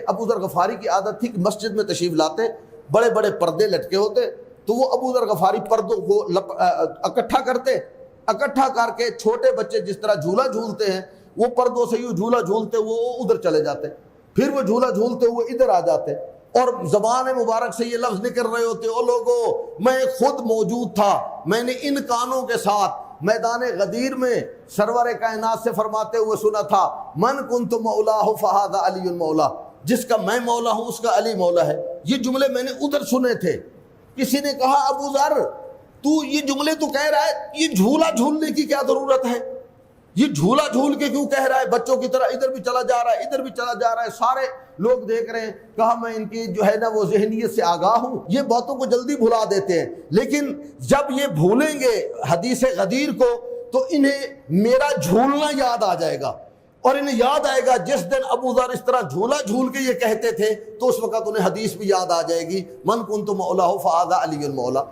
ابو ذر غفاری کی عادت تھی کہ مسجد میں تشریف لاتے، بڑے بڑے پردے لٹکے ہوتے، تو وہ ابو ذر غفاری پردوں کو اکٹھا کرتے، اکٹھا کر کے چھوٹے بچے جس طرح جھولا جھولتے ہیں وہ پردوں سے یوں جھولا جھولتے وہ ادھر چلے جاتے، پھر وہ جھولا جھولتے ہوئے ادھر آ جاتے، اور زبان مبارک سے یہ لفظ نکل رہے ہوتے، او لوگو میں خود موجود تھا، میں نے ان کانوں کے ساتھ میدان غدیر میں سرور کائنات سے فرماتے ہوئے سنا تھا، من کنت مولاہ فہذا علی مولا، جس کا میں مولا ہوں اس کا علی مولا ہے۔ یہ جملے میں نے ادھر سنے تھے۔ کسی نے کہا ابو ذر تو یہ جملے تو کہہ رہا ہے، یہ جھولا جھولنے کی کیا ضرورت ہے؟ یہ جھولا جھول کے کیوں کہہ رہا ہے؟ بچوں کی طرح ادھر بھی چلا جا رہا ہے، ادھر بھی چلا جا رہا ہے، سارے لوگ دیکھ رہے ہیں۔ کہا میں ان کی جو ہے نا وہ ذہنیت سے آگاہ ہوں، یہ باتوں کو جلدی بھلا دیتے ہیں، لیکن جب یہ بھولیں گے حدیث غدیر کو تو انہیں میرا جھولنا یاد آ جائے گا، اور انہیں یاد آئے گا جس دن ابو ذر اس طرح جھولا جھول کے یہ کہتے تھے تو اس وقت انہیں حدیث بھی یاد آ جائے گی، من کنت مولاہ فہذا علی المولا۔